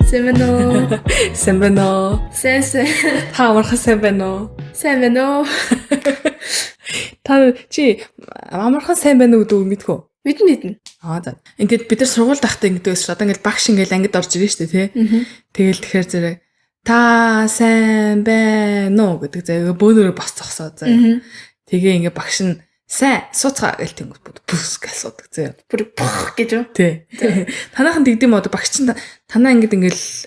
Semeno. Semeno. Sen. Та амархан сайн байна уу? Сайн байна уу? Та чи амархан сайн байна уу гэдэг мэдгүй. Мэднэ. За. Ингээд бид нар сургууль дахтаа ингэдэг байсан. Одоо ингээд багш ингээд ангид орж ирэн штэ тий. Тэгэл тэгэхээр зэрэг та сайн байна уу гэдэг заяа бөөнөрөө босцохсоо заяа. Тэгээ ингээд багш нь сайн сууцгаа гэл тэнгууд бүс гэж асуудаг заяа. Бүр гэж үү? Тий. Танаахан тэгдэм одоо багш нь танаа ингээд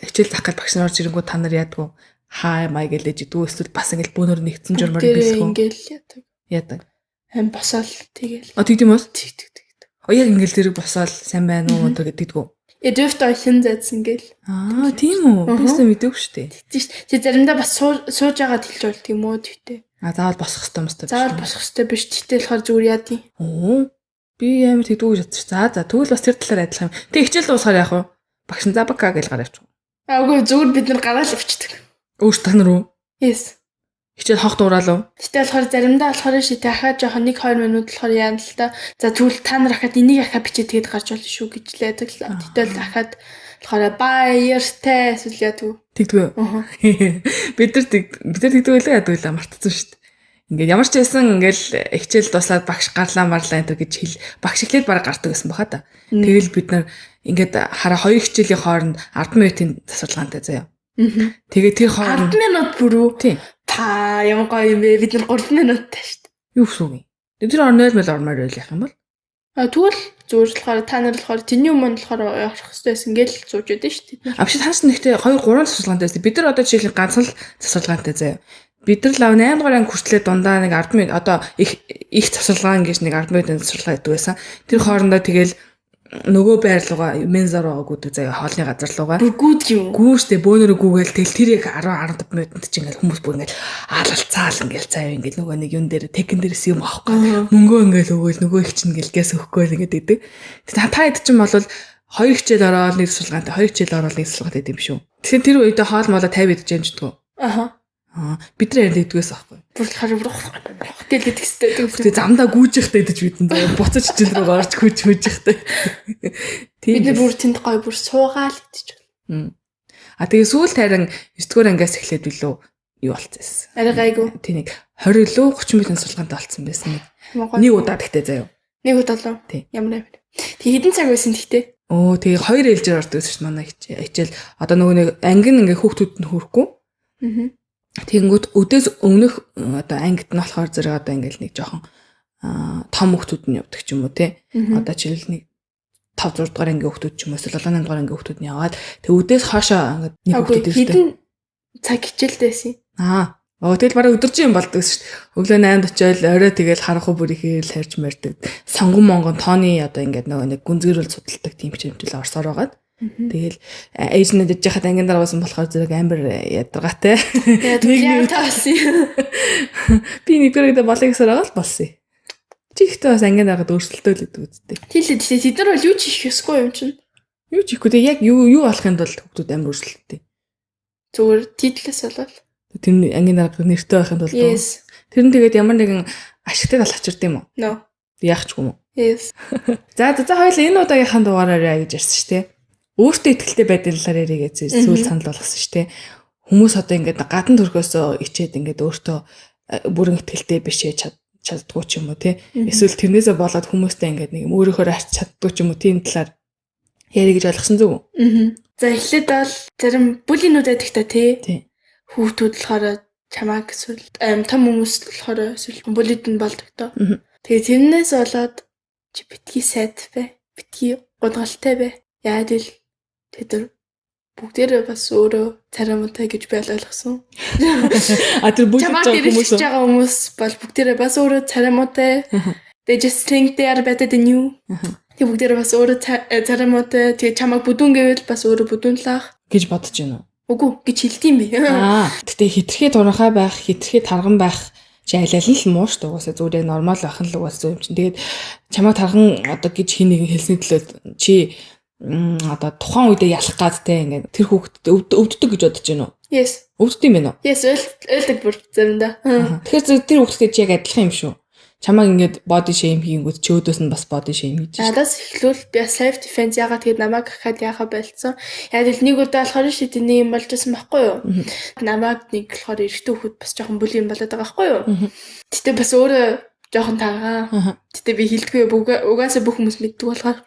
хичээл зах гал багш нар орж ирэнгүү та нар яадгүй хай май гэлэж идүү эсвэл бас ингээд бөөнөр нэгдсэн журмаар бэлсгүү. Ингээл Яадаг. Ам босоол тэгэл. Тэгдэм үү? Тэг. Яг ингээл зэрэг босоод сайн байна уу гэдэггүй. Дэвт ойшин зайсан гэл. Тийм үү? Бисээ мэдээгүй шүү дээ. Тэгтээ ш. Тэг заримдаа бас сууж агаад хэлж болт юм уу тэгтээ. Заавал босох хэрэгтэй юм байна. Заавал босох хэрэгтэй биш. Тэгтээ болохоор зүгээр яа тий. Би амар тэгдэггүй шатчих. За тэгвэл бас тэр талаар адилхан юм. Тэг хичээл дуусахаар яах вэ? Багш нь забака гэж гараа авчих. Үгүй зүгээр бид нар гараал авчдаг. Өөрт та нар уу? Yes. Хичээл хогт ураалуу. Тэгтээ болохоор заримдаа болохоор шийдэ ахаа жоохон 1-2 минут болохоор яана л та. За тэгвэл та нар ахаад энийг ахаа бичээ тэгээд гарч болно шүү гэж л яадаг л. Тэгтэл ахаад болохоор баяртай эсвэл яадаг. Тэгдэггүй. Бид нар тэгдэг байлаа яадаг байлаа мартсан шүү дээ. Ингээд ямар ч байсан ингээл хичээл дуслаад багш гарлаа марлаа энэ гэж хэл багш ихлээд бараг гардаг гэсэн баха та. Тэгэл бид нар ингээд хараа хоёр хичээлийн хооронд 10 минутын засварлагаантай заяа. Тэгээ тэр хооронд 10 минут бүрүү. Тийм. Та ямар гоё юм бэ? Бид нар 3 минуттай шүү дээ. Юу гэсэн үг юм? Тэр 0 мэл ормоор байл яах юм бол? Тэгвэл зүгээр болохоор та нар болохоор тэрний өмнө болохоор явах хэрэгтэй байсан гэж зууж өгдөө шүү дээ. Авшид хаас нэгтэй 2 3 засварлагаантай байсан. Бид нар одоо жишээлбэл ганцхан л засварлагаантай заяа. Бид нар лав 8 дугаар анги хүртлээр дундаа нэг 10 минут одоо их засварлагаан гэж нэг 10 минутын засварлагаа гэдэг байсан. Тэр хоорондоо тэгэл нөгөө байрлуугаа мензар байгаа гүдэг заяа хоолны газар руугаа. Гүүд юм. Гүүштэй бөөнөрөө гүүгээл тэгэл тэр яг 10 15 минутанд чи ингээл хүмүүс бүр ингээл аалалцаал ингээл заяа ингээл нөгөө нэг юм дээр текен дээрээс юм аахгүй. Мөнгөө ингээл өгөөл нөгөө их чинь ингээл гэс өгөхгүй ингээд идэг. Та хэд ч юм бол 2 хичээл ороод нэг засварлагаантай 2 хичээл ороод нэг засварлагатай гэдэг юм шүү. Тэгэхээр тэр үедээ хоол молоо 50 идэж юмждгүү. Бид нар яриад идэгээс аахгүй. Бүр хэл гэдэг хэвчтэй. Тэгээ замдаа гүүжихтэй идэж бидэн буцаж хичээл рүү орж гүүжихтэй. Бид нар бүр тэнд гоё бүр суугаал идэж байна. Тэгээ сүүл тайран 9 дугаар ангиас эхлээд билүү юу болцсон. Арай гайгүй. Тий нэг 20 илүү 30 минутын судалгаантай болцсон байсан нэг. Нэг удаа тэгтээ заяа. Нэг удаа л. Ямар амар. Тэг хэдэн цаг байсан тэгтээ? Тэгээ 2 ээлжээр ордог гэсэн чинь манай хичээл одоо нөгөө нэг анги нь ингээ хүүхдүүд нь хүрхгүй. Тэгэнгүүт өдөөс өмнөх одоо ангид нь болохоор зэрэг одоо ингээл нэг жоохон том хүүхдүүд нь явдаг ч юм уу те. Одоо жишээл нэг 5 6 дугаар ангийн хүүхдүүд ч юм уу эсвэл 7 8 дугаар ангийн хүүхдүүд нь яваад тэг өдөөс хоошоо ингээд нэг хүүхдүүд ирдэг. Хэдэн цаг хичээлтэйсэн. Тэгэл бараг өдөржин юм болдог шүү дээ. Өглөө 8-д очиод орой тэгэл харахгүй бүр ихээр л харж мэрдэг. Сонгон монгон тооны одоо ингээд нөгөө нэг гүнзгийрүүл судалдаг тийм ч хэмжээл орсоор байгаад. Тэгэл ээж нь дэжж хахад ангийн дараа басан болохоор зэрэг амар ядаргаатай. Нэг таасан. Би нэг дөрөвдө болоё гэсээр байгаа л болсон. Чи ихтэй бас ангийн дараад өөрсөлтөө л гэдэг үстэй. Тэд нар бол юу ч хийх ёсгүй юм чинь. Юу ч хийхгүй яг юу болохын тулд хүмүүс амар өөрсөлттэй. Зүгээр титлээс болол. Тэр ангийн дараад нэртэй байхын тулд. Тэр нь тэгээд ямар нэгэн ашигтай тал авчирд юм уу? No. Яах ч юм уу? Yes. За хоёул энэ удаагийнхаа дугаараараа гэж ярьсан шүү дээ. Өөртөө ихтэй байдгийн талаар яриа гэж сүүл санал болгосон шүү дээ. Хүмүүс одоо ингээд гадна төрхөөс ичээд ингээд өөртөө бүрэн ихтэй биш чаддгүй ч юм уу тий. Эсвэл тэрнээсээ болоод хүмүүстэй ингээд нэг өөрөөхөө арч чаддгүй ч юм уу тийм талаар яриа гэж ойлгосон зүг үү? За эхлээд бол зарим бүлийнүүд байдаг та тий. Хүүхдүүд болохоор чамааг эсвэл том хүмүүс болохоор эсвэл бүлийд нь болдог тоо. Тэгээ тэрнээс болоод чи битгий сайд бай. Битгий гонголтой бай. Яад ил тэд бүгдээрээ бас өөрөө царамтай гэж би ойлгосон. Тэр бүгд хүмүүс бол бүгдээрээ бас өөрөө царамтай. They just think they are better than you. Тэг бүгдээрээ бас өөрөө царамтай. Тэгээ чамайг бүдүүн гэвэл бас өөрөө бүдүүнлах гэж бодож байна уу? Үгүй гэж хэлдэм би. Гэтэ хитрхи туранхай байх, хитрхи тарган байх чи аль нь л муу шүү дээ. Угаасаа зүгээр нормал байх нь л угаасаа юм чинь. Тэгээд чамайг тарган одоо гэж хин нэг хэлсний төлөө чи одоо тухайн үедээ ялах гад те ингээд тэр хүүхдэд өвддөг гэж бодож байна уу? Yes. Өвддөг юм байна уу? Yes, ойлдог бүр заримдаа. Тэгэхээр тэр хүүхдэд чи яг адилхан юм шүү. чамаг ингээд body shame хийнгүүт чи өөдөөс нь бас body shame хийж байна. Надаас эхлүүл би self defense яагаад тэгээд намайг гахаад яхаа болцсон. Яг л нэг удаа болохоор шүү дээ нэг юм болжсэн байхгүй юу? Намайг нэг болохоор эрэгтэй хүүхэд бас жоохон бүли юм болоод байгаа байхгүй юу? Гэтэ бас өөрөө жоохон таагаа. Гэтэ би хэлдэггүй угаасаа бүх хүмүүс мэддэг болохоор.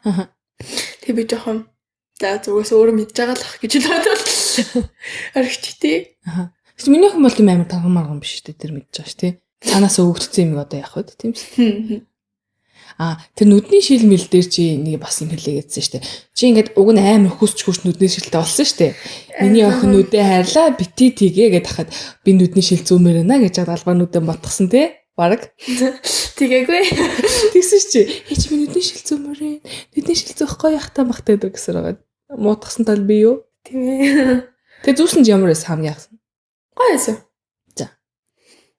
Тэг би жоохон за зүгээс өөрөө мэдж байгаа л ах гэж бодвол аригчтэй. Миний хүн бол тийм амар тагмаар юм биш үү тэр мэдж байгаа ш тий. Цаанаас өгөгдсөн юм одоо яах вэ тийм үү? Тэр нүдний шилмэл дээр чи нэг бас юм хэлээгээдсэн шүү дээ. Чи ингээд уг нь амар хүсч нүдний шилтэй болсон шүү дээ. Миний охин нүдээ хайрлаа бити тгээ гэд хахад би нүдний шил зүүмээр байна гэж албаа нүдэн ботгсон тий. Бараг тэгээгүй. Тэгсэн чи чи миний нүдний шил зүүмээр нүдний шил зөөхгүй яхтаа махтай гэсэн байгаа. Муутгсан тал би юу? Тийм ээ. Тэгээ зүүсэн ч ямар сам яасан. Гойсон. За.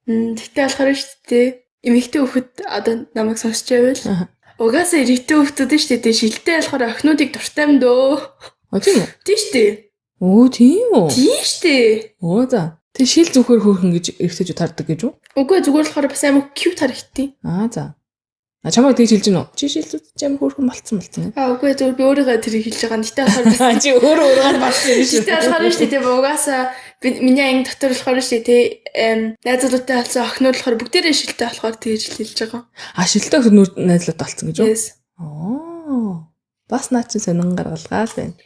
Тэгтээ болохоор шүү дээ. Эмэгтэй хүүхэд одоо намайг сонсч байвал угаасаа эрэгтэй хүүхдүүд шүү дээ. Шилтэй болохоор охинуудыг дуртай юм дөө. Тийм үү? Тийм шүү дээ. Оо тийм үү? Тийм шүү дээ. Оо за. Тэг шил зүхээр хөөхөн гэж эргэжж тардаг гэж үү? Үгүй зүгээр болохоор бас амар cute харагдтыг. За. Чамайг тэгж хэлж гинөө. Чи шил зүт амар хөөхөн болцсон. Үгүй зүгээр би өөрийгөө тэрийг хэлж байгаа. Гэтэ болохоор чи өөрөө болцсон юм шиг. Гэтэ болохоор шүү дээ. Угаасаа миний анги дотор болохоор шүү дээ. Найзлуутай болсон охинууд болохоор бүгдээрээ шилтэй болохоор тэгж хэлж байгаа. Шилтэй охин найзлуутай болсон гэж үү? Yes. Бас наа чи сонин гаргалгаа л байна.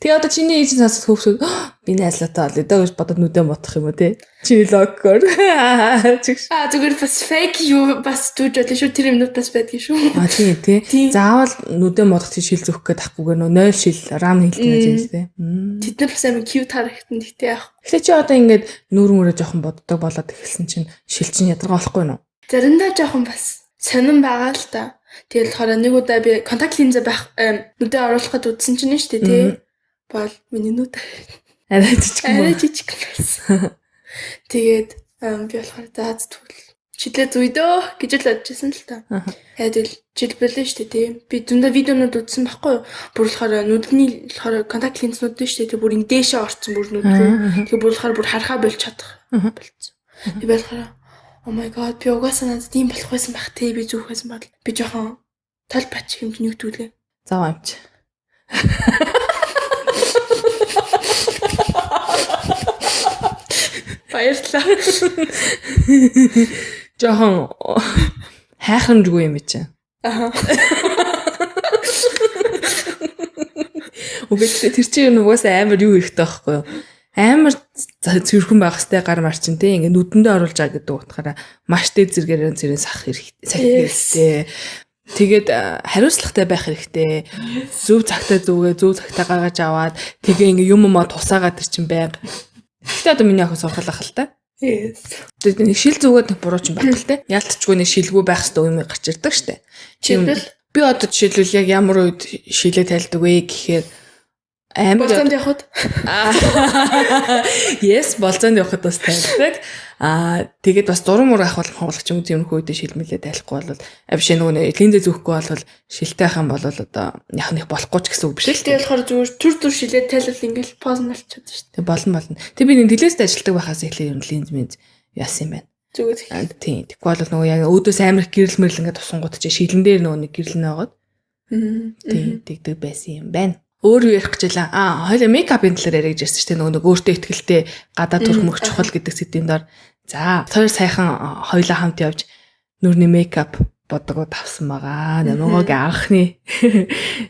Тэгээ одоо чиний ээж насаас хөвсөд би найзлаатай бол өдөө гэж бодоод нүдэн бодох юм уу те? Чиний логгоор. Зүгээр бас fake юу бас түүж бодлоо шүү. Тэр юмнууд бас байдгийн шүү. Тийм тий. Заавал нүдэн бодох чи шил зөхөх гээд тахгүй гэнэ 0 шил рам хэлдэг гэж те. Тэд нар бас амар cute харагдсан гэхдээ яах. Тэгэхээр чи одоо ингээд нүүр мөрөө жоохон боддог болоод эхэлсэн чинь шил чинь ядаргаа болохгүй нөө. Заримдаа жоохон бас сонирн байгаа л та. Тэгэл болохоор нэг удаа би контакт линз байх нүдэ оруулахад үзсэн чинь шүү дээ тий. Бол миний нүд арай жижиг байсан. Тэгээд би болохоор заац түл шидлээ зүйдөө гэж л бодчихсон л та. Тэгэл жилбэрлээ шүү дээ тий. Би зөндөө видеонууд үзсэн байхгүй юу? Бүр болохоор нүдний болохоор контакт линзнүүд дээ шүү дээ. Бүр ингэ дээшээ орцсон бүр нүд рүү. Тэгээ бүр болохоор бүр харахаа болж чадах болцсон. Би болохоор oh my god би угаасаа надад тийм болох байсан байх тий. Би зүөх байсан бол би жоохон тал бач хэмж нэгдүүлээ. Зав амч. Баярлалаа. Жохон хайхрамжгүй юм чи. Үгүй тэр чинь угаасаа амар юу ихтэй байхгүй юу? Амар цэвэрхэн байх хэвээр гар марчин те ингээ нүдэндээ оруулж байгаа гэдэг утгаараа маш дэд зэрэгээрээ зэрэг сах хэрэгтэй. Тэгээд хариуцлагатай байх хэрэгтэй. Зөв цагтаа зүгээ зөв цагтаа гаргаж аваад тэгээ ингээ юм тусаагаад тэр чинь байга. Гэтэ одоо миний охин сургалах л та. Yes. Тэгээд нэг шил зүгээд буруу ч юм байх л те. Яалтчгүй нэг шилгүй байх хэвээр юм гарч ирдэг штэ. Би одоо жишээлбэл яг ямар үед шилээ тайлдаг вэ гэхээр амар болцоонд явахад yes болцоонд явахад бас тайлдаг. Тэгээд бас зураг мөр авах хонголох юм тиймэрхүү үедээ шилмэлээ тайлахгүй бол авшаа нөгөө линзээ зөөхгүй бол шилтэй ах юм бол одоо яхных болохгүй ч гэсэн үг биш л. Тэгээд болохоор зүгээр төр шилээ тайлбал ингээл поз нь болчиход шүү дээ. Тэг болно. Тэг би нэг телевизэд ажилтдаг байхаас эхлээ юм линз минь яасан юм байна. Зүгээр. Тийм. Тэгвэл бол нөгөө яг өөдөөс амар гэрэл мэрэл ингээд тусангууд чи шилэн дээр нөгөө нэг гэрэл нээгээд. Тийм. Тэгдэг байсан юм байна. Өөр юу ярих гэж байлаа. Хоёул мейкапын талаар яриж ирсэн шүү дээ. Нөгөө өөртөө ихтэй гадаад төрх чухал гэдэг сэдвийн дор. За, хоёр сайхан хоёулаа хамт явж нүрний мейкап бодгоо тавсан байгаа. Намайгийн анхны.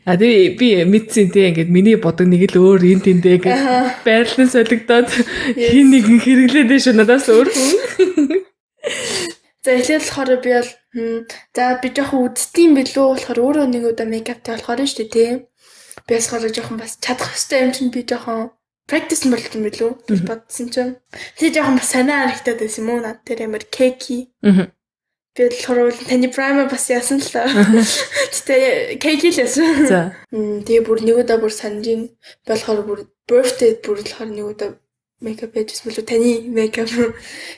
Би мэдсэн тийм ингээд миний бодог нэг л өөр энэ тэндээ ингээд байрлал солигдоод хин нэгэн хэрэглээд шүү надаас өөр хүн. За эхлээд болохоор би бол за би жоохон үдтiin билүү болохоор өөрөө нэг удаа мейкаптай болохоор шүү дээ тийм. Би ясгаар жоохон бас чадах хэвээр юм чинь би жоохон practice болчих юм билүү гэж бодсон чинь. Тэгээ жоохон бас санаа харагдаад байсан юм уу над тэр амар кеки. Би болохоор таны primer бас яасан л та. Тэгтээ кеки л яасан. За. Тэгээ бүр нэг удаа бүр санаж ин болохоор бүр birthday бүр болохоор нэг удаа мейкап хийжсэн билүү таны мейкап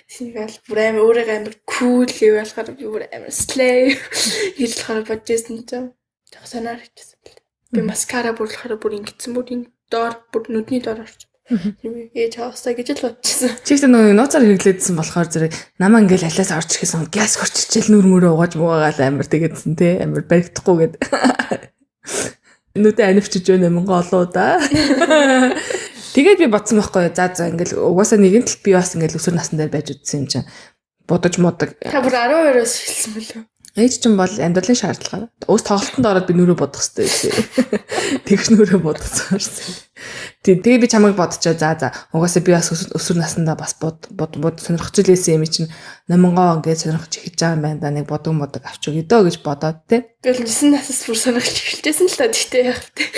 сингээл бүр амар өөрөө амар cool болохоор би бүр амар slay гэж болохоор бодчихсон чинь жоохон санаа харагдсан. Би маскара бүр болохоор бүр ингэсэн бүр доор бүр нүдний доор орчих. Ээж хаасаа гэж л бодчихсон. Чигт нөгөө нууцаар хэрэглээдсэн болохоор зэрэг намаа ингээл алиас орж ихэсэн газ хурччихэл нүр мөрөө угааж муугаал амар тэгээдсэн те амар баригдахгүй гэд. Нүдэ анивчиж байна Монгол олоо да. Тэгээд би бодсон байхгүй за ингээл угаасаа нэгэн тал би бас ингээл өсвөр насн дээр байж үтсэн юм чинь бодож модог. Та бүр 12-оос хэлсэн мөлөө. Ээж чинь бол амьдралын шаардлага. Өөс тоглолтонд ороод би нүрээ бодох хэрэгтэй байсан. Тэгш нүрээ бодсон шээ. Тэгээ би чамайг бодчихоо за угаасаа би бас өсвөр наснда бас бод сонирхож илээсэн юм чинь номонгоо ингээд сонирхож эхэлж байгаа юм байна да нэг бодог авч өгье дөө гэж бодоод те. Тэгэл 9 наснаас бүр сонирхож эхэлжсэн л та тэгтээ яг те.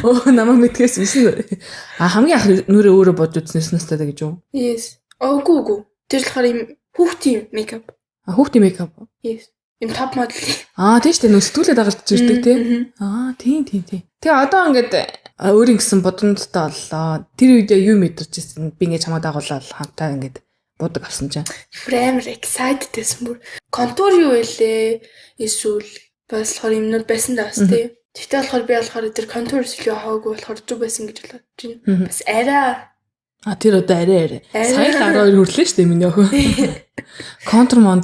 Оо намайг мэдгээс 9. Хамгийн анх нүрээ өөрөө бодож үзсэн настай гэж юу? Yes. Гүү. Тэр болохоор юм хүүхдийн мейкап. Хүүхдийн мейкап. Yes. Им топ модель. Тийм шүү дээ нөсдүүлээ дагалдж ирдэг тий. Тийм. Тэгээ одоо ингээд өөрийн гэсэн бодондтой боллоо. Тэр үед юу мэдэрч ирсэн? Би ингээд чамаа дагуулаад хамтаа ингээд бодог авсан чинь. Амар excited байсан бүр. Контур юу вэ? Эсвэл болохоор юмнууд байсан даа бас тий. Тэгтээ болохоор би болохоор тэр контур илүү хаагүй болохоор зүг байсан гэж бодож байна. Бас арай. Тэр одоо арай. Сая 12 хүрлээ шүү дээ миний охин. Контур бол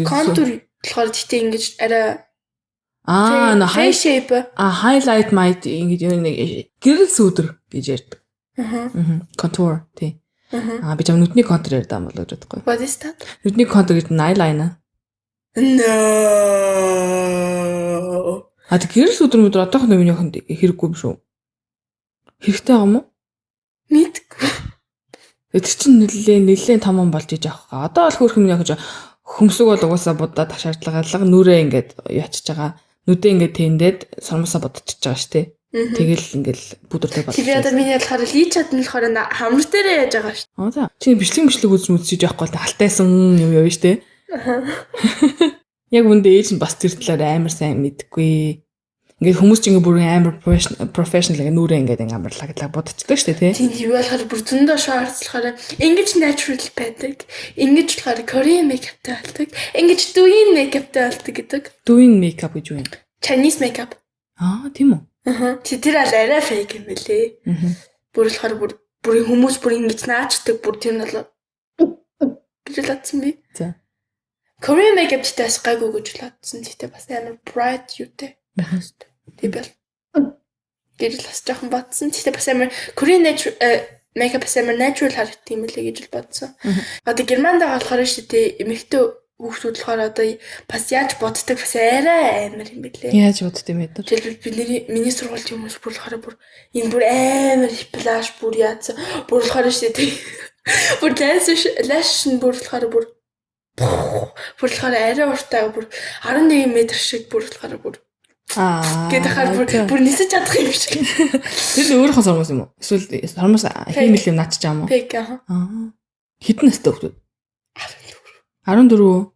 контур болохоор тэгтээ ингэж арай face shape highlight might ингэж нэг гэрэл сүудэр гэж ярьдаг. Contour тий. Би ч нүдний контур ярьдаг юм болоо гэж бодохгүй. What is that? Нүдний контур гэдэг нь eyeliner. No. Тэг гэрэл сүудэр өдөр одоохон миний охинд хэрэггүй юм шүү. Хэрэгтэй байгаа юм уу? Мэдгүй. Тэр чинь нэлээд том юм болж иж авах. Одоо бол хөөх юм яг хөмсөг бол угаасаа будаад шаардлагалга нүрээ ингээд ячиж байгаа. Нүдээ ингээд тэндэд сормосоо бодчихж байгаа шүү дээ. Тэгэл ингээл бүдэртэй болчих. Тэр одоо миний болохоор лий чадна болохоор хамар дээрээ яаж байгаа шүү. За. Чи бичлэг үзэж явахгүй халтайсан юм явна шүү дээ. Яг үндэ ээж нь бас тэр талаар амар сайн мэдгүй. Ингээд хүмүүс чинь бүр амар professional ингээ нүрээ ингээд амар лаглаг бодчихдаг шүү дээ тий. Тийм юу болохоор бүр зөндөө шаардлахаар ингэж natural байдаг. Ингэж болохоор Korean makeup-тай болдог. Ингэж Douyin makeup-тай болдог гэдэг. Douyin makeup гэж юу юм? Chinese makeup. Тийм үү? Тэр аль арай fake юм бэлээ. Бүр болохоор бүр хүмүүс бүр ингэж наачдаг бүр тэр нь бол гэж латсан би. За. Korean makeup-тай гайгүй гэж латсан. Тэгтээ бас амар bright юутэй. Тийм бэл. Гэрэл бас жоохон бодсон. Тэгтээ бас амар Korean makeup бас амар natural харагддаг юм лээ гэж бодсон. Одоо Германд байгаа болохоор шүү дээ эмэгтэй хүүхдүүд болохоор одоо бас яаж боддог бас арай амар юм бэлээ. Яаж бодд юм бэ? Жишээлбэл миний сургуулийн хүмүүс бүр болохоор бүр энэ бүр амар флаш бүр яатсан. Бүр болохоор шүү дээ. Бүр лаш бүр болохоор бүр арай уртаа бүр 11 м шиг бүр болохоор бүр гэдэг хаар бүр нисэж чадах юм шиг. Тэр өөрийнхөө сормос юм уу? Эсвэл сормос хиймэл юм наачж байгаа юм уу? Фейк Хэдэн настай хүүхдүүд? 14.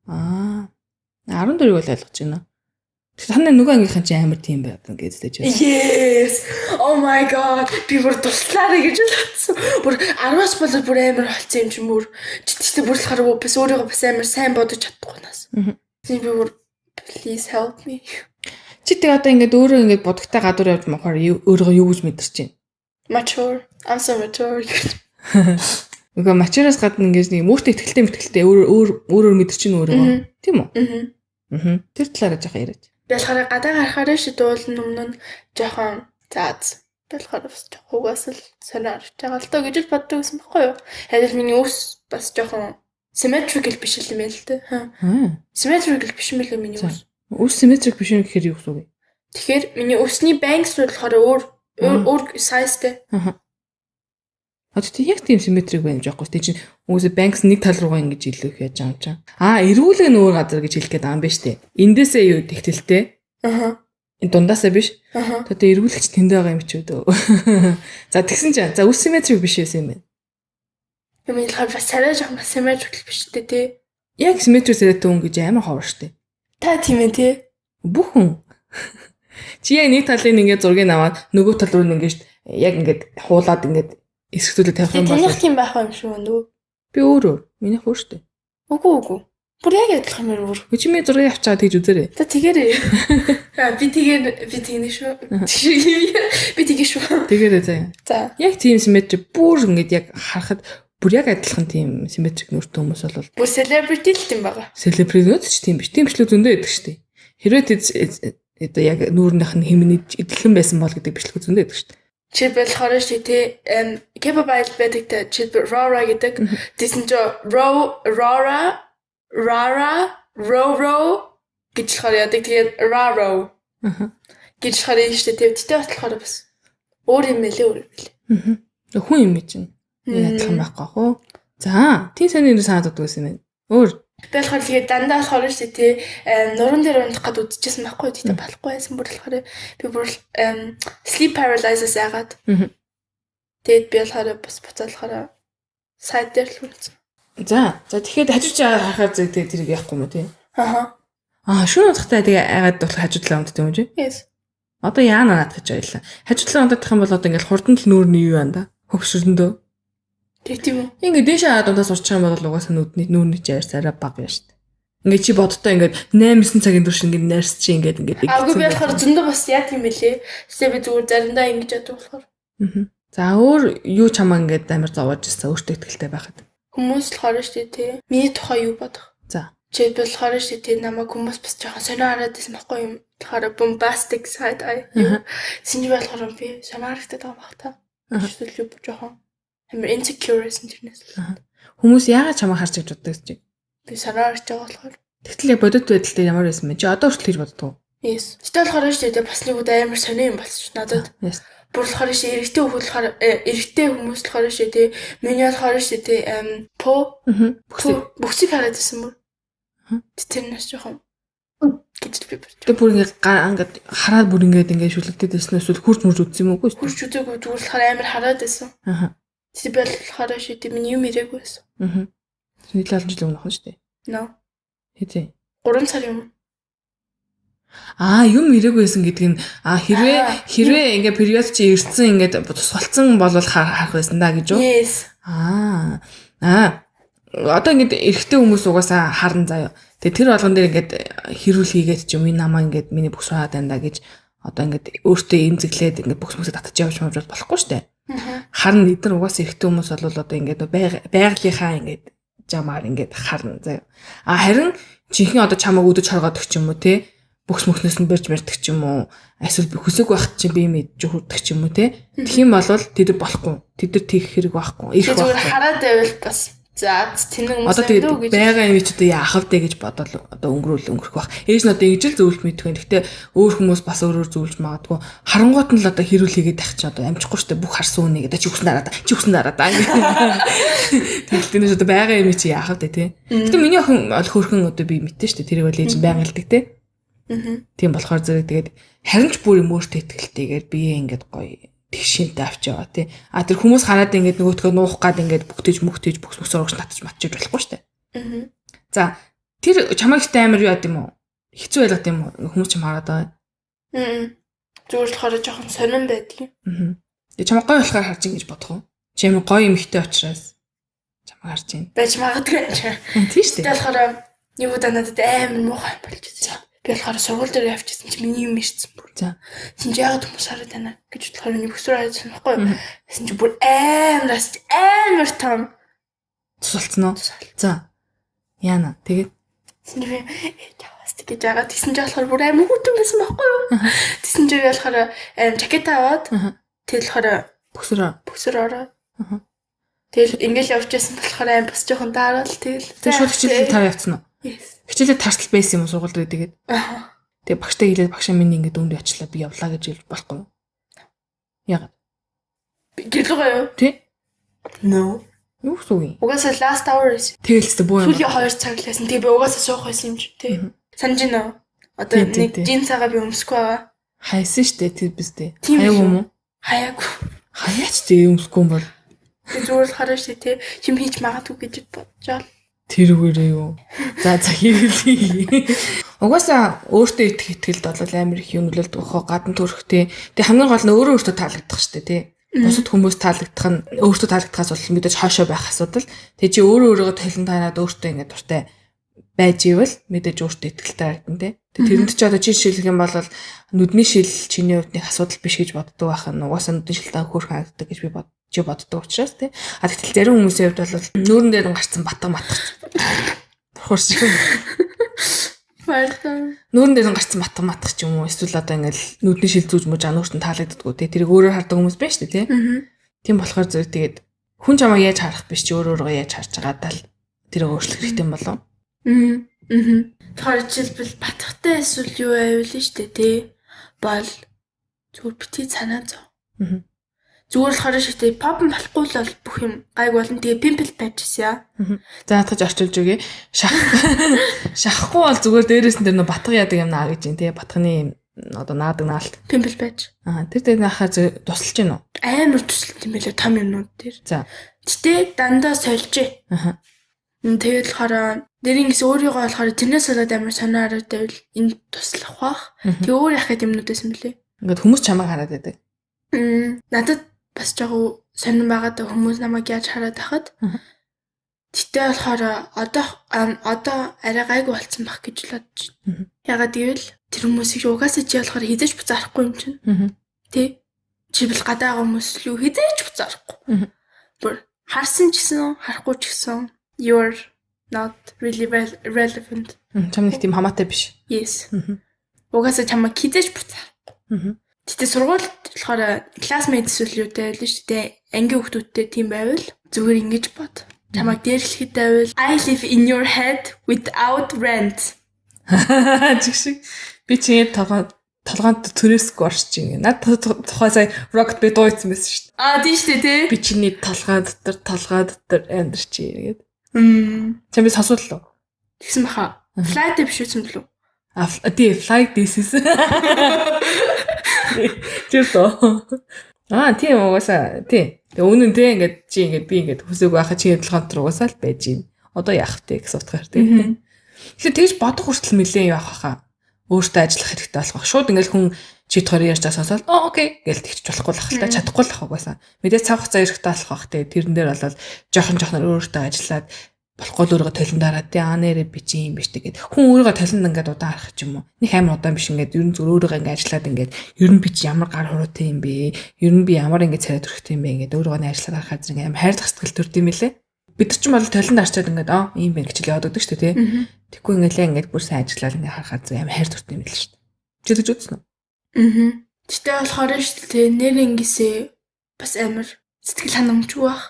14-ийг бол ойлгож байна. Таны нөгөө ангийнхан чи амар тийм байв гэж хэлж байна. Yes. Oh my god. Би бүр туслаарэ гэж бодсон. Бүр 10-аас болоод бүр амар болцсон юм чи мөр. Чичтэй бүр болохоор бас өөрийгөө бас амар сайн бодож чадахгүй нас. Тийм би бүр please help me. Чи тэг одоо ингээд өөрөө ингээд бодогтой гадуур явж махаар өөрийгөө юу гэж мэдэрч байна? Mature. I'm so mature. Нөгөө mature-аас гадна ингээд нэг мөртөө ихтгэлтэй өөрөөр мэдэрч байна өөрийгөө. Тийм үү? Тэр талаараа жоохон яриач. Болохоор гадаа гарахаар шидүүлэн өмнө нь жоохон зааз. Болохоор бас жоохон угаас л сонирхож байгаа л доо гэж л боддог гэсэн байхгүй юу? Харин миний ус бас жоохон symmetrical биш юм байл л дээ. Symmetrical биш юм л миний ус. Ус symmetric биш юм гэхээр юу гэсэн үг вэ? Тэгэхээр миний усны banks болохоор өөр sizeтэй. Одоо яг тийм symmetric байна гэж байхгүй. Тэ чинь үгүй banks нэг тал руугаа ингэж илүү их яаж байгаа юм чинь. Эргүүлэг нөр газар гэж хэлэх гээд байгаа юм байна шүү дээ. Эндээсээ юу тэгтэлтэй. Энэ дундаасаа биш. Одоо эргүүлэгч тэнд байгаа юм ч үүдөө. За тэгсэн чинь за ус symmetric биш байсан юм байна. Юм болохоор бас царай жоохон symmetrical биш дээ тий. Яг symmetric царайтай хүн гэж амар ховор шүү дээ. Та тийм ээ тий. Бүхэн. Чи яг нэг талын ингээд зургийг аваад нөгөө тал руу ингээд яг ингээд хуулаад ингээд эсгэтүүлээ тавих юм бол таних тийм байх юм шүү нөгөө. Би өөрөө. Миний хөө шүү дээ. Үгүй. Бүр яг адилхан мөр бүр. Өчмийн зургийг авчаад тэгж үзээрэй. За тэгээрэй. Би тэгнэ шүү. Би тэгэн шүү. Тэгээрэй заяа. За. Яг тийм симметри бүр ингэж яг харахад бүр яг адилхан тийм симметрик нүртэй хүмүүс бол бүр celebrity л тийм байгаа. Celebrity ч тийм биш. Тийм бичлэг зөндөө байдаг шүү дээ. Хэрвээ одоо яг нүүрнийх нь хэмнээ идэлхэн байсан бол гэдэг бичлэг зөндөө байдаг шүү дээ. Жишээлбэл болохоор шүү дээ capable байдаг та жишээлбэл Rara гэдэг. Тэсэн ч Rara гэж болохоор яадаг. Тэгээд Raro гэж болохоор юм шүү дээ. Тэгтээ болохоор бас өөр юм мэлээ өөр юм лээ. Хүн юм чинь. Адилхан байхгүй хөө. За, тийм сайн нэр санаад уддаг байсан юм байна. Өөр. Тэгэл болохоор тэгээд дандаа болохоор шүү дээ. Нуруунд дээр унах гээд үдчихсэн байхгүй. Тэгтээ болохгүй байсан бүр болохоор би бүр sleep paralysis агаад. Тэгээд би болохоор бас буцаалахаараа сайд дээр л үлдсэн. За тэгэхээр хажууч харахаар зэрэг тэрийг яахгүй юм тий. Шүүн удахтай тэгээ айгаад болох хажуудлаа унтдаг юм чи? Yes. Одоо яана надад гэж ойлаа. Хажуудлаа унтах юм бол одоо ингээл хурдан л нүүрний юу байна да? Хөвшөрөндөө. Тийм үү? Ингээд дээш хаад унтаас урчих юм бол угаасаа нүүрний чаярс арай бага юм шүү дээ. Ингээд чи бодтоо ингээд 8-9 цагийн турш ингээд нэрс чи ингээд Аагүй би болохоор зөндөө бас яа тийм бэлээ. Тэсээ би зүгээр заримдаа ингэж яддаг болохоор. За өөр юу чамаа ингээд амар зовоож ирсэн өөртөө ихтэй байхад. Хүмүүс болохоор шүү дээ тий. Миний тухай юу бодох? За. Чи болохоор шүү дээ тий намайг хүмүүс бас жоохон сонио хараад байсан байхгүй юм. Тэгэхээр bombastic side eye. Синж болохоор би сонио харагдаад байгаа бах та. Эсвэл юу жоохон амар insecure гэсэн тэрнээс. Хүмүүс яагаад чамаа харж гэж боддог гэж? Би сонио харж байгаа болохоор. Тэгтэл яг бодит байдал дээр ямар байсан бэ? Чи одоо хүртэл хийж боддог уу? Yes. Тэгтэл болохоор шүү дээ бас нэг удаа амар сонио юм болсон шүү надад. Yes. Бүр болохоор шүү эрэгтэй хүмүүс болохоор эрэгтэй хүмүүс болохоор шүү тий. Миний болохоор шүү тий бүхсийг хараад байсан бүр. Тэрнээс жоохон гэж би бүр. Тэг бүр ингээд хараад бүр ингээд шүлэгдээд байсан эсвэл хурж мурж үзсэн юм уу? Хурж үзээгүй зүгээр болохоор амар хараад байсан. Тэг би болохоор шүү тий миний юм ирээгүй байсан. Нийлээ олон жил өмнөх нь шүү дээ. No. Хэзээ? 3 сар юм. Юм ирээгүй байсан гэдэг нь хэрвээ ингээ период чи ирсэн ингээд тусгалцсан бол харах байсан да гэж үү? Yes. Одоо ингээд эрэгтэй хүмүүс угаасаа харна заяа. Тэгээ тэр болгон дээр ингээд хэрүүл хийгээд ч юм энэ намаа ингээд миний бүс хаад байна да гэж одоо ингээд өөртөө эмзэглээд ингээд бүс мөсөд татчих явж болохгүй шүү дээ. Харна эдгээр угаасаа эрэгтэй хүмүүс бол одоо ингээд байгалийнхаа ингээд жамаар ингээд харна заяа. Харин жинхэнэ одоо чамайг өдөж хоргодог ч юм уу те бүхс мөхнөөс нь барьж барьдаг ч юм уу эсвэл хүсэг байхад чинь би мэдж хүрдэг ч юм уу те тэгхийн бол тэд болохгүй тэд нар тийх хэрэг байхгүй их байхгүй хараад байвал бас за тэнэг хүмүүс одоо тэгээд байгаа юм чи одоо яахав дээ гэж бодвол одоо өнгөрөх бах ээж нь одоо ингэж л зөвлөлт мэдгүй. Гэхдээ өөр хүмүүс бас өөрөөр зөвлөж магадгүй харангуут нь л одоо хэрүүл хийгээд тах чи одоо амжихгүй штэ бүх харсан үнийг одоо чи үгсэн дараад тэгээд энэ одоо байгаа юм чи яахав дээ те. Гэтэ миний охин хөөрхөн одоо би мэдтэн штэ тэрийг бол ээж нь байнга хэлдэг те. Тийм болохоор зэрэг тэгээд харин ч бүр юм өөртөө ихтэйгээр бие ингээд гоё тэгшинтэй авч яваа тий. Тэр хүмүүс хараад ингээд нөгөөдгөө нуух гад ингээд бүгтэж бүхс урагш татчих матчих болохгүй штэ. За тэр чамайг ихтэй амар юу яд юм уу? Хэцүү байлгад юм уу? Хүмүүс ч юм хараад байгаа. Зүгээр л хараа жоохон сонирн байдаг юм. Тэгээ чамайг гоё болохоор харж ин гэж бодох уу? Чи амар гоё юм ихтэй учраас чамайг харж ин. Байж магадгүй ч. Тийм штэ. Тэгээ болохоор нэг удаа надад амар муухай болж ирсэн. Би болохоор сургууль дээр явчихсан чи миний юм ирсэн бүр. За. Син чи яагаад хүмүүс хараад байна гэж болохоор миний бүсрүү хайсан байхгүй юу? Син чи бүр амар том тусалцсан уу? За. Яана тэгээд син би яваас гэж яагаад тэгсэн чи болохоор бүр амар хүүтэн байсан байхгүй юу? Тэгсэн чи болохоор жакет аваад тэгэл болохоор бүсрүү ороод. Тэгэл ингээл явчихсан болохоор амар бас жоохон даарал тэгэл. Тэг шууд хичээл тав явцсан уу? Yes. Хичээлээ тартал байсан юм уу сургууль дээр тэгээд. Тэгээ багштай хэлээд багшаа миний ингээд өөндөө очлаа би явлаа гэж хэлж болохгүй юу? Яагаад? Би гэлгүй юу? Тэ? No. Юу гэсэн үг юм? Угаасаа last hours. Тэгэлцтэй буу юм. Сүүлийн 2 цаг лээсэн. Тэгээ би угаасаа суух байсан юм чи тий. Санаж байна уу? Одоо нэг жин цагаа би өмсөхгүй байгаа. Хайсан штэ тэр бистэй. Хаяг юм уу? Хаяагүй. Хаяач тий өмсөхгүй юм бол. Би зүгээр л хараа штэ тий. Чим хийж магадгүй гэж бодчихоо. Тэрүүгээрээ юу. За хийлээ. Угаасаа өөртөө итгэлд бол амар их юм нөлөөлдөг хоо гадна төрхтэй. Тэг хамгийн гол нь өөртөө таалагдах штэ тий. Бусад хүмүүс таалагдах нь өөртөө таалагдахаас бол мэдээж хоошоо байх асуудал. Тэг чи өөрөөгөө талент танаад өөртөө ингээд дуртай байж ивэл мэдээж өөртөө итгэлтэй харагдан тий. Тэрэнд ч одоо чи шилжих юм бол нүдний шил чиний хувьд нэг асуудал биш гэж боддог байх нь угаасаа нүдний шилтээ хөөрхөн харагддаг гэж би боддог учраас тий. А тэгтэл зарим хүмүүсийн хувьд бол нүүрэн дээр гарцсан батга матгач. Бурхар шиг. Нүүрэн дээр гарцсан батга матгах ч юм уу эсвэл одоо ингээл нүдний шил зүүж мөж ануурт нь таалагддаггүй тий. Тэрийг өөрөөр хардаг хүмүүс байна шүү дээ тий. Тийм болохоор зөв тэгээд хүн чамаа яаж харах биш чи өөрөө яаж харж байгаа даа тэр өөрчлөх хэрэгтэй юм болов. Тэгэхээр жишээлбэл батхтай эсвэл юу байвал нь штэ тий. Бол зүгээр бити цанаа зов. Зүгээр болохоор штэ pop болохгүй л бол бүх юм гайг болно. Тэгээ pimple patches яа. За хатгаж орчуулж өгье. Шахахгүй бол зүгээр дээрээс нь тэр нөө батга яадаг юм наа гэж юм тий. Батганы одоо наадаг наалт. Pimple patch. Тэр дээр нахаа тусалж гин үү? Амар тусалж юм байлаа том юмнууд дээр. За. Гэтэ дандаа сольжээ. Тэгээд болохоор дэрийгээс өөрийгөө болохоор тэрнээс болоод амар сонио харагдавал энэ туслах бах. Тэг өөр яхад юмнуудаас юм лээ. Ингээд хүмүүс чамайг хараад байдаг. Надад бас жоо сонирн байгаад хүмүүс намайг яаж хараад байхад. Тэгтээ болохоор одоо арай гайгүй болцсон бах гэж л бодож байна. Ягаад гэвэл тэр хүмүүсийг угаасаа чи болохоор хизээч буцаарахгүй юм чинь. Тэ? Чи бил гадаа хүмүүс л юу хизээч буцаарахгүй. Бүр харсан ч гэсэн харахгүй ч гэсэн you're not really relevant. Чам нэг тийм хамаатай биш. Yes. Угаасаа чамаа хизээч буцаарахгүй. Тэгтээ сургуульд болохоор classmates үл юутай байл шүү дээ. Ангийн хүүхдүүдтэй тийм байвал зүгээр ингэж бод. Чамайг дээрлэхэд байвал I live in your head without rent. Чигшиг би чиний толгоонд төрөөсгүй орч чинь. Над тухай сая rocket би дууйцсан байсан шүү дээ. Тийм шүү дээ тий. Би чиний толгой дотор амьдарч ирээд. Чам би сонсвол лөө. Тэгсэн баха. Flight биш үсэн блүү? Тий, flight this is. Чиртоо. Тийм угаасаа тий. Тэгээ үнэн тий ингээд чи ингээд би ингээд хүсээг байхад чиний толгойд угаасаа л байж гин. Одоо яах вэ гэсэн утгаар тий. Тэгэхээр тэгж бодох хүртэл нэлээд явах хаа. Өөртөө ажиллах хэрэгтэй болох. Шууд ингээл хүн чи тохоор ярьж сонсоод окей гэж тэгч болохгүй л ахaltaа чадахгүй л ах угаасаа. Мэдээ цаг хугацаа хэрэгтэй болох бах тий. Тэрэн дээр болоод жоохон өөртөө ажиллаад болохгүй л өөрийгөө толин дараад тий нэрэ би чи юм биш тэгээд хүн өөрийгөө толин ингээд удаан харах ч юм уу. Нэг амар удаан биш ингээд ер нь зөв өөрийгөө ингээд ажиллаад ингээд ер нь би чи ямар гар хуруутай юм бэ? Ер нь би ямар ингээд царай төрхтэй юм бэ? Ингээд өөрийгөө нь ажиллаад харахад зэрэг амар хайр застгал төрд юм лээ. Бид ч юм бол толин дарчаад ингээд ийм байх гэж л яваад өгдөг шүү дээ тий. Тэггүй ингээд бүр сайн ажиллаад ингээд харахад зэрэг амар хайр төрд юм л шүү дээ. Чи тэгж үзсэн үү? Тэгтээ болохоор шүү дээ нэр ингэсээ бас амар сэтгэл ханамжгүй бах.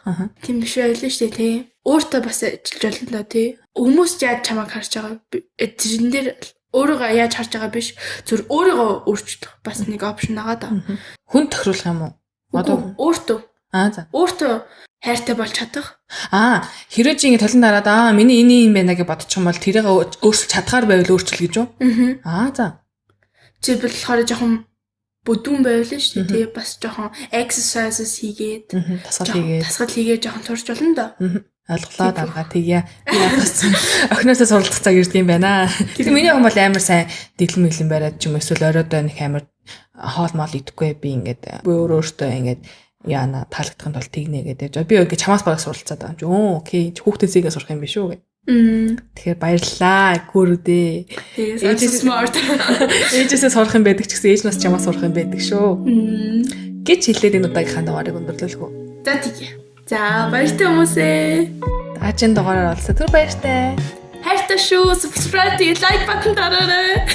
Тийм биш байлаа шүү дээ тий. Өөртөө бас ажиллаж болно да тий. Хүмүүс яаж чамайг харж байгаа тэрэн дээр өөрийгөө яаж харж байгаа биш зөв өөрийгөө өөрчлөх бас нэг опшн байгаа да. Хүн тохируулах юм уу? Одоо өөртөө. За. Өөртөө хайртай болж чадах. Хэрэг чи ингэ толон дараад миний энэ юм байна гэж бодчих юм бол тэрийг өөрчлөх чадгаар байвал өөрчлөл гэж үү? За. Чи болохоор жоохон бүдүүн байвал шүү дээ. Тэгээ бас жоохон exercises хийгээд тасгал хийгээд жоохон турж болно да. Ойлголоо дарга тэгье. Би бас охиноосоо суралцах цаг ирдэг юм байна. Тэгээ миний охин бол амар сайн дэглэм мэглэн бариад ч юм эсвэл оройдоо нэг амар хоол мал идэхгүй би ингээд өөртөө ингээд яана таалагдахын тулд тэгнэ гэдэг. Би ингээд чамаас бараг суралцаад байгаа юм. Окей. Хүүхдээсээ сурах юм биш үү гэ. Тэгэхээр баярлаа. Гүрүүдээ. Ээжээс smart. Ээжээсээ сурах юм байдаг ч гэсэн ээж нас чамаас сурах юм байдаг шүү. Гэж хэлээд энэ удаагийнхаа дугаарыг өндөрлөх үү. За тэгье. За баяртай хүмүүсээ. Даажин дугаараар олсон. Түр баяртай. Хайртай шүү. Subscribe тэгээ like button дараарай.